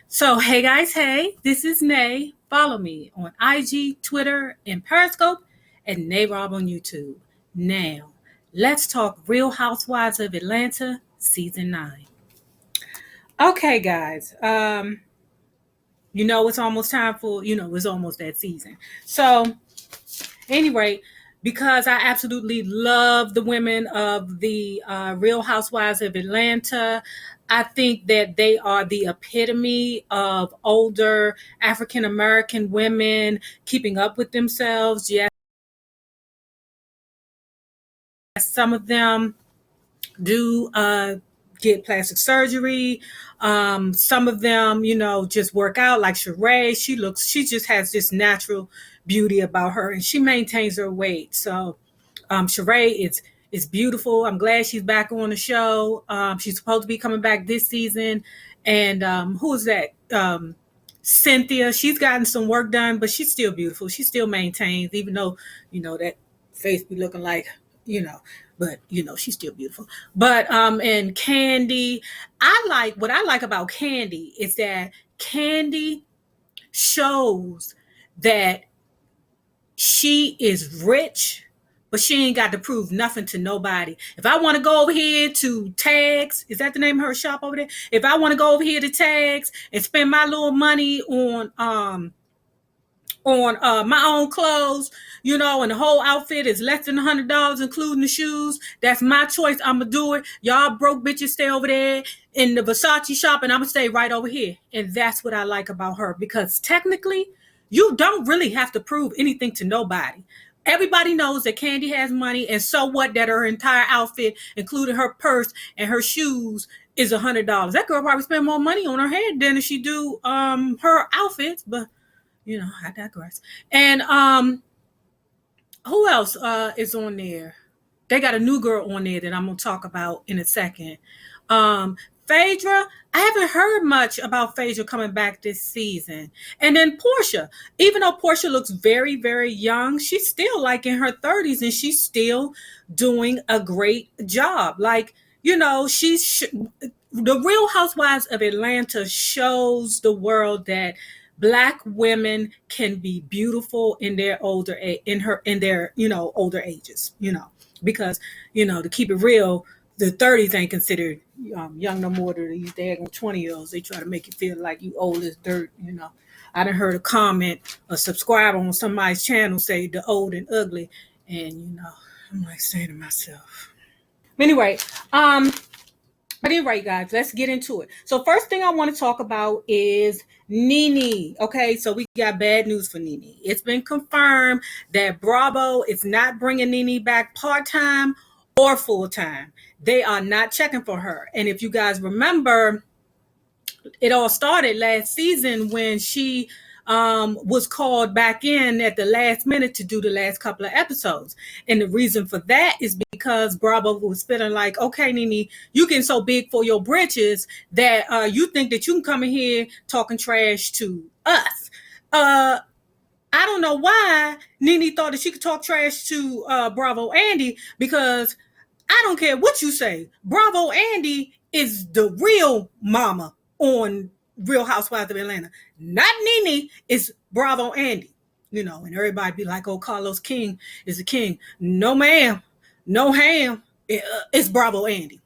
So, hey guys, hey, this is Nay. Follow me on IG, Twitter, and Periscope, and Nay Rob on YouTube. Now, let's talk Real Housewives of Atlanta, Season 9. Okay, guys, it's almost time for, it's almost that season. So, anyway, because I absolutely love the women of the Real Housewives of Atlanta. I think that they are the epitome of older African American women keeping up with themselves. Yes, some of them do get plastic surgery. Some of them, just work out like Sheree. She just has this natural beauty about her, and she maintains her weight. So Sheree is beautiful. I'm glad she's back on the show. She's supposed to be coming back this season. And who is that? Cynthia. She's gotten some work done, but she's still beautiful. She still maintains, even though, that face be looking like, but she's still beautiful. But and Kandi, what I like about Kandi is that Kandi shows that she is rich, but she ain't got to prove nothing to nobody. If I want to go over here to Tags, is that the name of her shop over there? If I want to go over here to Tags and spend my little money on my own clothes, and the whole outfit is less than $100, including the shoes. That's my choice. I'm gonna do it. Y'all broke bitches stay over there in the Versace shop, and I'm gonna stay right over here. And that's what I like about her, because technically, you don't really have to prove anything to nobody. Everybody knows that Kandi has money, and so what that her entire outfit, including her purse and her shoes, is $100. That girl probably spend more money on her head than if she do her outfits, but I digress. And who else is on there? They got a new girl on there that I'm gonna talk about in a second. Phaedra, I haven't heard much about Phaedra coming back this season. And then Porsha, even though Porsha looks very, very young, she's still like in her 30s, and she's still doing a great job. Like, the Real Housewives of Atlanta shows the world that Black women can be beautiful in their older older ages, because to keep it real, the 30s ain't considered young no more than these daggone 20-year-olds. They try to make you feel like you old as dirt. I done heard a comment, a subscriber on somebody's channel say the old and ugly, and I'm like saying to myself. Anyway, guys, let's get into it. So first thing I want to talk about is NeNe. Okay, so we got bad news for NeNe. It's been confirmed that Bravo is not bringing NeNe back part-time or full-time. They are not checking for her. And if you guys remember, it all started last season when she was called back in at the last minute to do the last couple of episodes. And the reason for that is because Bravo was feeling like, okay, NeNe, you getting so big for your britches that you think that you can come in here talking trash to us. I don't know why NeNe thought that she could talk trash to Bravo Andy, because I don't care what you say. Bravo Andy is the real mama on Real Housewives of Atlanta. Not NeNe, it's Bravo Andy. And everybody be like, oh, Carlos King is the king. No, ma'am. No ham. It's Bravo Andy.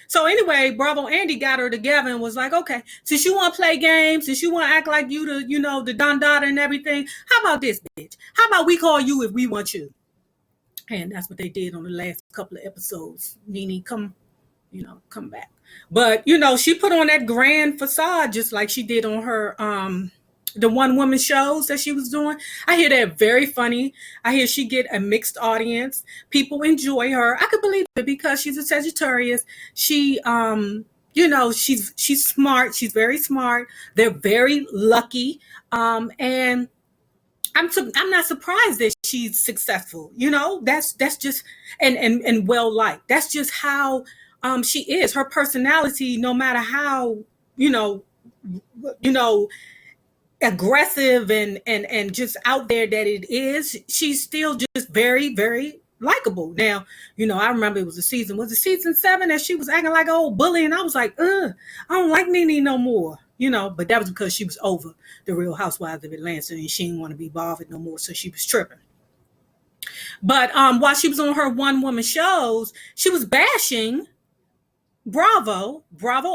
So anyway, Bravo Andy got her together and was like, okay, since you want to play games, since you want to act like you the Don Dada and everything, how about this, bitch? How about we call you if we want you? And that's what they did on the last couple of episodes. NeNe, come back. But, she put on that grand facade just like she did on her the one woman shows that she was doing. I hear they're very funny. I hear she get a mixed audience. People enjoy her. I could believe it because she's a Sagittarius. She she's smart. She's very smart. They're very lucky. And I'm not surprised that she's successful. That's just and well liked. That's just how she is. Her personality, no matter how aggressive and just out there that it is, she's still just very, very likable. Now, I remember it was season 7 that she was acting like an old bully, and I was like, I don't like NeNe no more. but that was because she was over the Real Housewives of Atlanta and she didn't want to be bothered no more, so she was tripping. But while she was on her one-woman shows, she was bashing Bravo,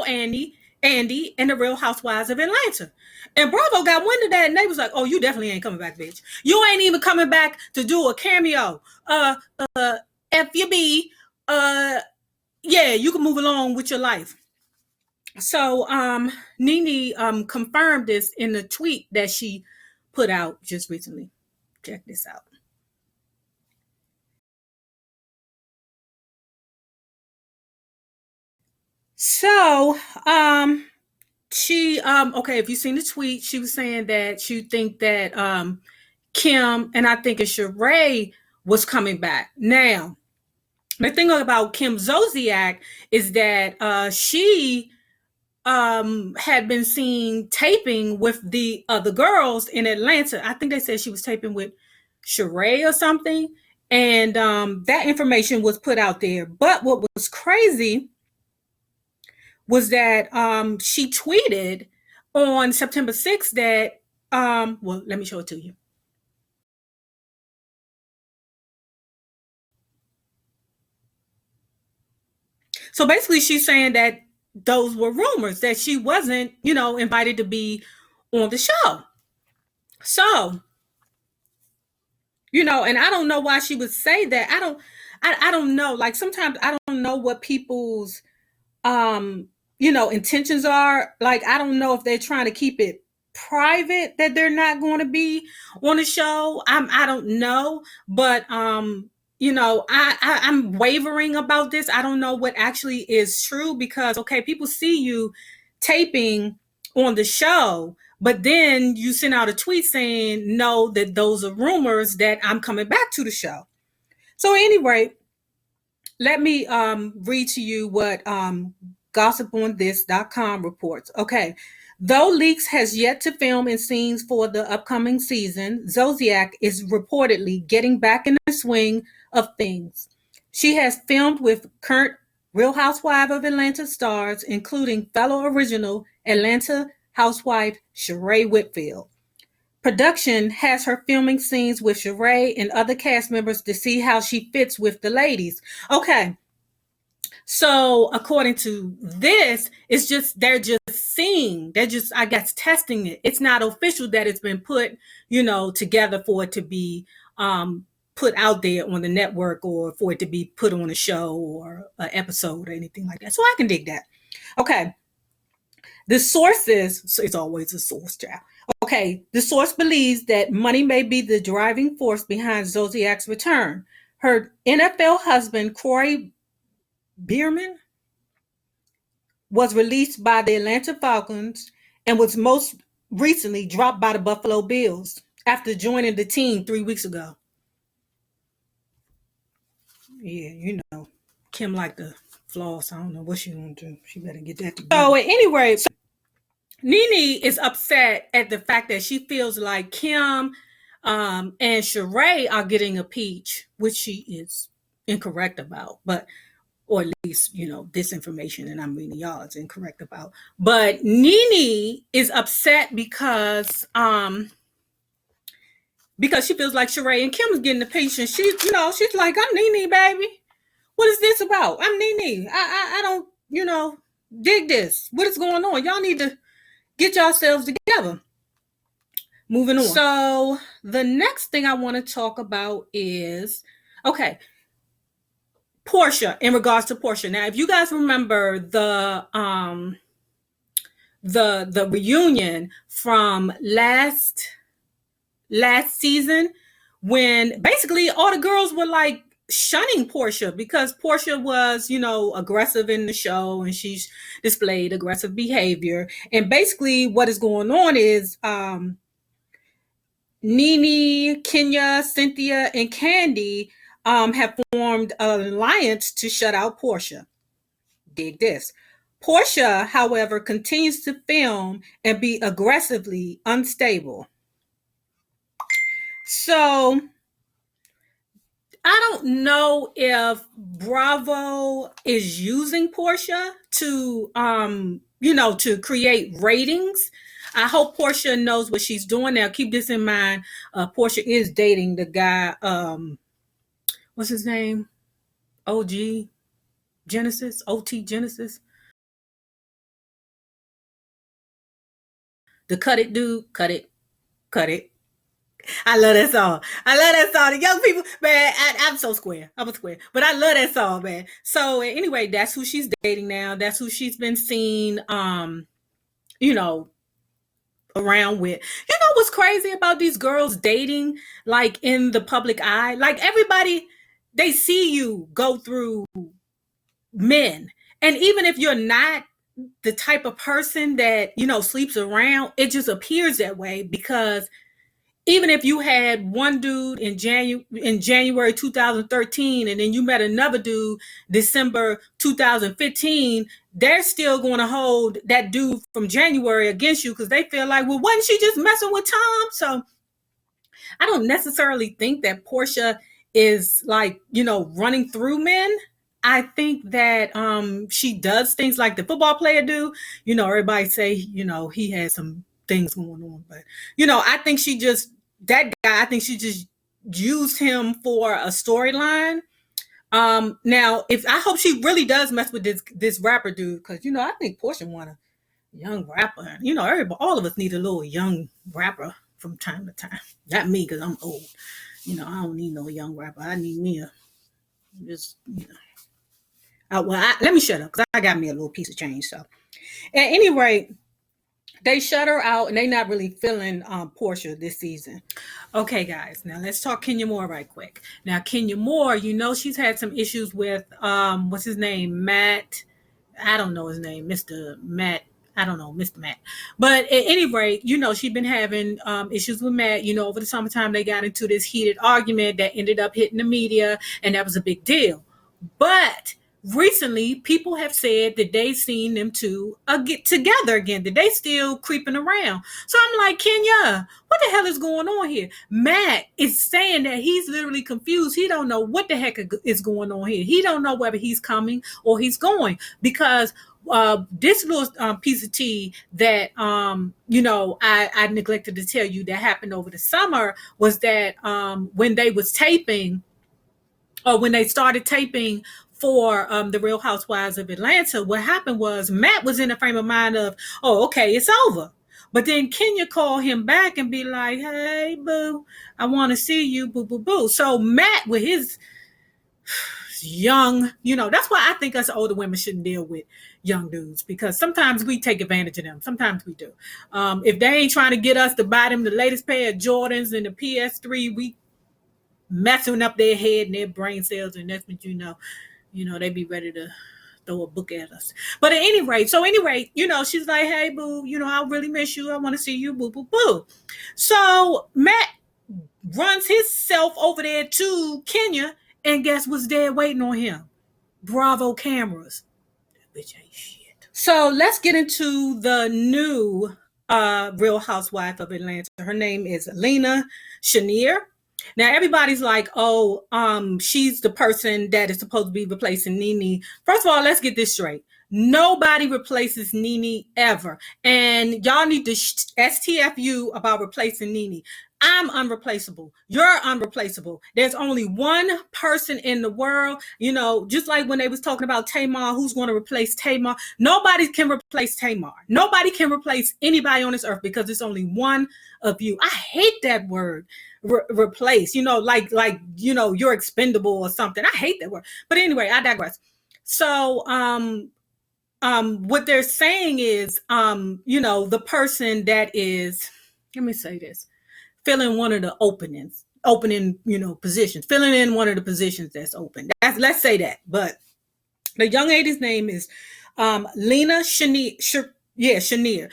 Andy, and the Real Housewives of Atlanta. And Bravo got wind of that, and they was like, "Oh, you definitely ain't coming back, bitch. You ain't even coming back to do a cameo. FUB, yeah, you can move along with your life." So, NeNe confirmed this in the tweet that she put out just recently. Check this out. So, she okay, if you've seen the tweet, she was saying that she think that Kim and I think it's Sheree was coming back. Now, the thing about Kim Zolciak is that she had been seen taping with the other girls in Atlanta. I think they said she was taping with Sheree or something, and that information was put out there. But what was crazy was that she tweeted on September 6th that, well, let me show it to you. So basically, she's saying that those were rumors, that she wasn't, invited to be on the show. So, and I don't know why she would say that. I don't know. Like sometimes I don't know what people's intentions are. Like I don't know if they're trying to keep it private that they're not going to be on the show. I don't know, but I'm wavering about this. I don't know what actually is true because okay, people see you taping on the show, but then you send out a tweet saying no, that those are rumors that I'm coming back to the show. So anyway, let me read to you what gossiponthis.com reports. Okay. Though Leakes has yet to film in scenes for the upcoming season, Zolciak is reportedly getting back in the swing of things. She has filmed with current Real Housewives of Atlanta stars, including fellow original Atlanta housewife Sheree Whitfield. Production has her filming scenes with Sheree and other cast members to see how she fits with the ladies. Okay. So according to this, it's just they're just seeing, they're just, I guess, testing it. It's not official that it's been put, together for it to be put out there on the network or for it to be put on a show or an episode or anything like that. So I can dig that. Okay. The sources, so it's always a source, child. Okay, the source believes that money may be the driving force behind Zolciak's return. Her NFL husband, Kroy Birdman, was released by the Atlanta Falcons and was most recently dropped by the Buffalo Bills after joining the team 3 weeks ago. Yeah, Kim like the floss. I don't know what she gonna do. She better get that together. So anyway, NeNe is upset at the fact that she feels like Kim and Sheree are getting a peach, which she is incorrect about, or at least, this information that I'm reading y'all is incorrect about. But NeNe is upset because she feels like Sheree and Kim is getting the peach, and she's like, I'm NeNe, baby. What is this about? I'm NeNe. I don't, dig this. What is going on? Y'all need to get yourselves together. Moving on. So the next thing I want to talk about is, okay, Porsha, in regards to Porsha. Now, if you guys remember the reunion from last season, when basically all the girls were like shunning Porsha because Porsha was, aggressive in the show and she's displayed aggressive behavior. And basically what is going on is NeNe, Kenya, Cynthia, and Kandi have formed an alliance to shut out Porsha. Dig this. Porsha, however, continues to film and be aggressively unstable. So I don't know if Bravo is using Porsha to to create ratings. I hope Porsha knows what she's doing now. Keep this in mind. Porsha is dating the guy, what's his name? OG Genesis, OT Genesis. The cut it dude, cut it, cut it. I love that song. I love that song. The young people, man, I'm so square. I'm a square. But I love that song, man. So anyway, that's who she's dating now. That's who she's been seen you know, around with. You know what's crazy about these girls dating like in the public eye? Like everybody, they see you go through men. And even if you're not the type of person that, sleeps around, it just appears that way because even if you had one dude in January 2013 and then you met another dude December 2015, they're still going to hold that dude from January against you because they feel like, well, wasn't she just messing with Tom? So I don't necessarily think that Porsha is like, running through men. I think that she does things like the football player do. Everybody say, he has some things going on. But, I think that guy, I think she just used him for a storyline. Now, if I hope she really does mess with this rapper dude, because, I think Porsha want a young rapper. Everybody, all of us need a little young rapper from time to time. Not me, because I'm old. I don't need no young rapper. I need me a just, let me shut up because I got me a little piece of change. So, at any rate, they shut her out and they not really feeling Porsha this season. Okay, guys, now let's talk Kenya Moore right quick. Now, Kenya Moore, she's had some issues with, what's his name? Matt. I don't know his name, Mr. Matt. I don't know, Mr. Matt. But at any rate, she's been having issues with Matt. Over the summertime, they got into this heated argument that ended up hitting the media, and that was a big deal. But recently, people have said that they've seen them two get together again, that they still creeping around. So I'm like, Kenya, what the hell is going on here? Matt is saying that he's literally confused. He don't know what the heck is going on here. He don't know whether he's coming or he's going because this little piece of tea that I neglected to tell you that happened over the summer was that when they was taping or when they started taping for the Real Housewives of Atlanta, what happened was Matt was in a frame of mind of, oh, okay, it's over. But then Kenya called him back and be like, hey, boo, I want to see you, boo, boo, boo. So Matt, with his young, that's why I think us older women shouldn't deal with young dudes because sometimes we take advantage of them. Sometimes we do. If they ain't trying to get us to buy them the latest pair of Jordans and the PS3, we messing up their head and their brain cells, and that's what they be ready to throw a book at us. But at any rate, she's like, hey, boo, I really miss you. I want to see you, boo, boo, boo. So Matt runs himself over there to Kenya, and guess what's there waiting on him? Bravo cameras. That bitch ain't shit. So let's get into the new Real Housewife of Atlanta. Her name is Lena Chenier. Now everybody's like, oh, she's the person that is supposed to be replacing NeNe. First of all, let's get this straight. Nobody replaces NeNe ever. And y'all need to STFU about replacing NeNe. I'm unreplaceable. You're unreplaceable. There's only one person in the world, just like when they was talking about Tamar, who's going to replace Tamar. Nobody can replace Tamar. Nobody can replace anybody on this earth because there's only one of you. I hate that word, replace, like you're expendable or something. I hate that word. But anyway, I digress. So, what they're saying is, the person that is, let me say this, filling one of the opening, positions, filling in one of the positions that's open. Let's say that. But the young lady's name is Lena Chenier.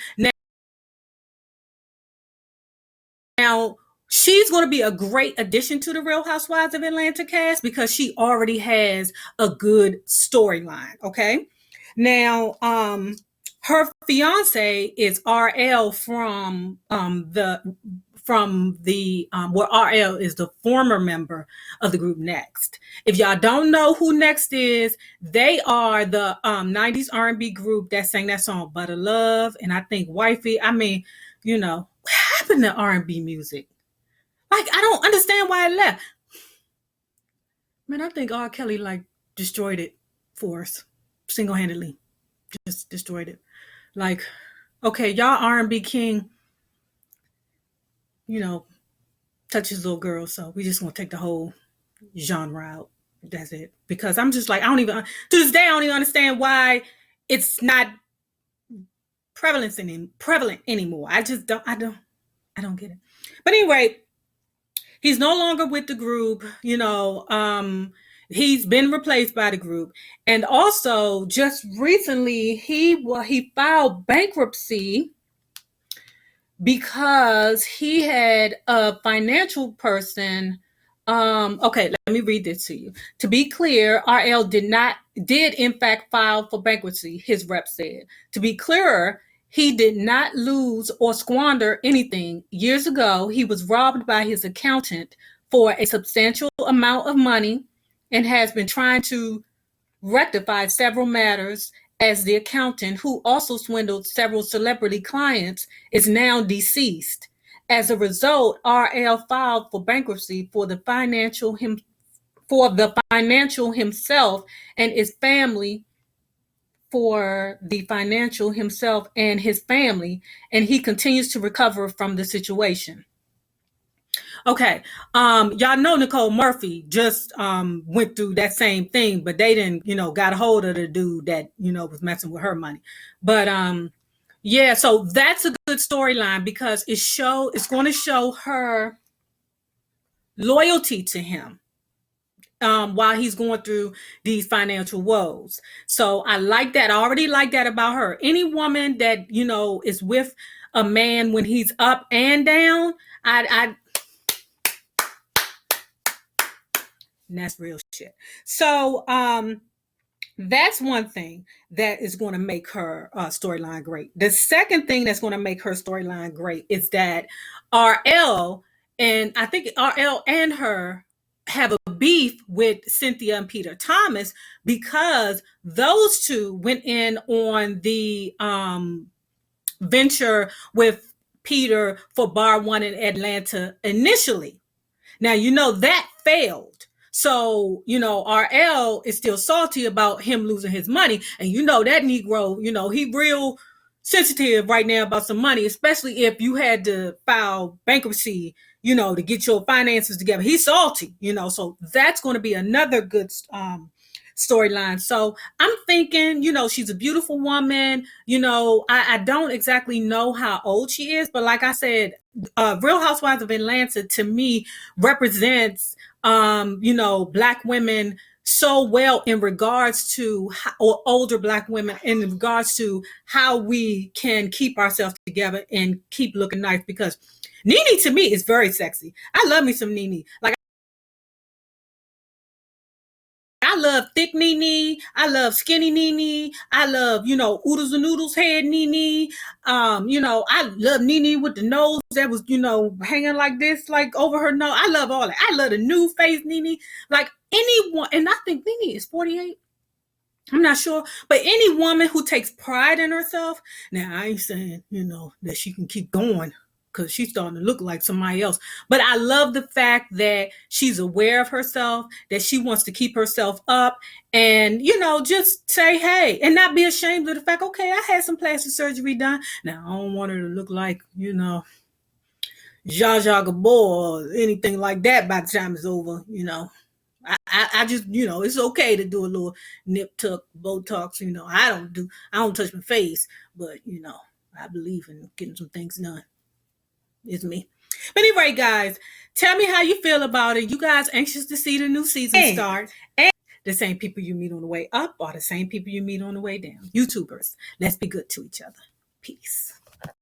Now, she's going to be a great addition to the Real Housewives of Atlanta cast because she already has a good storyline. Okay. Now, her fiance is RL from from the where RL is the former member of the group Next. If y'all don't know who Next is, they are the 90s R&B group that sang that song Butter Love, and I think Wifey. I mean, you know, what happened to R&B music? Like, I don't understand why it left. Man, I think R. Kelly like destroyed it for us single-handedly. Just destroyed it. Like, okay, y'all R&B king, you know, touches little girls, so we just gonna take the whole genre out. That's it. Because I'm just like, I don't even, to this day, I don't even understand why it's not prevalent anymore. I don't get it. But anyway, he's no longer with the group, you know. He's been replaced by the group, and also just recently he filed bankruptcy because he had a financial person. Okay, let me read this to you. To be clear, RL did in fact file for bankruptcy, his rep said. To be clearer, he did not lose or squander anything. Years ago, he was robbed by his accountant for a substantial amount of money and has been trying to rectify several matters, as the accountant, who also swindled several celebrity clients, is now deceased. As a result, RL filed for bankruptcy for the financial himself and his family, and he continues to recover from the situation. Okay, y'all know Nicole Murphy just went through that same thing, but they didn't, you know, got a hold of the dude that, you know, was messing with her money. But yeah, so that's a good storyline because it's going to show her loyalty to him while he's going through these financial woes. So I like that. I already like that about her. Any woman that, you know, is with a man when he's up and down, and that's real shit. So that's one thing that is going to make her storyline great. The second thing that's going to make her storyline great is that RL, and I think RL and her have a beef with Cynthia and Peter Thomas because those two went in on the venture with Peter for Bar One in Atlanta initially. Now, you know, that failed. So, you know, RL is still salty about him losing his money. And you know, that Negro, you know, he real sensitive right now about some money, especially if you had to file bankruptcy, you know, to get your finances together. He's salty, you know, so that's going to be another good storyline. So I'm thinking, you know, she's a beautiful woman. You know, I don't exactly know how old she is, but like I said, Real Housewives of Atlanta to me represents, you know, Black women so well in regards to or older Black women in regards to how we can keep ourselves together and keep looking nice. Because NeNe to me is very sexy. I love me some NeNe. Like, I love thick NeNe. I love skinny NeNe. I love, you know, oodles and noodles head NeNe. You know, I love NeNe with the nose that was, you know, hanging like this, like over her nose. I love all that. I love the new face NeNe. Like anyone, and I think NeNe is 48. I'm not sure, but any woman who takes pride in herself. Now, I ain't saying, you know, that she can keep going, because she's starting to look like somebody else. But I love the fact that she's aware of herself, that she wants to keep herself up and, you know, just say, hey, and not be ashamed of the fact, okay, I had some plastic surgery done. Now, I don't want her to look like, you know, Zsa Zsa Gabor or anything like that by the time it's over, you know. I just, you know, it's okay to do a little nip tuck, Botox, you know. I don't touch my face, but, you know, I believe in getting some things done. It's me. But anyway, guys, tell me how you feel about it. You guys anxious to see the new season start? And the same people you meet on the way up are the same people you meet on the way down. YouTubers, let's be good to each other. Peace.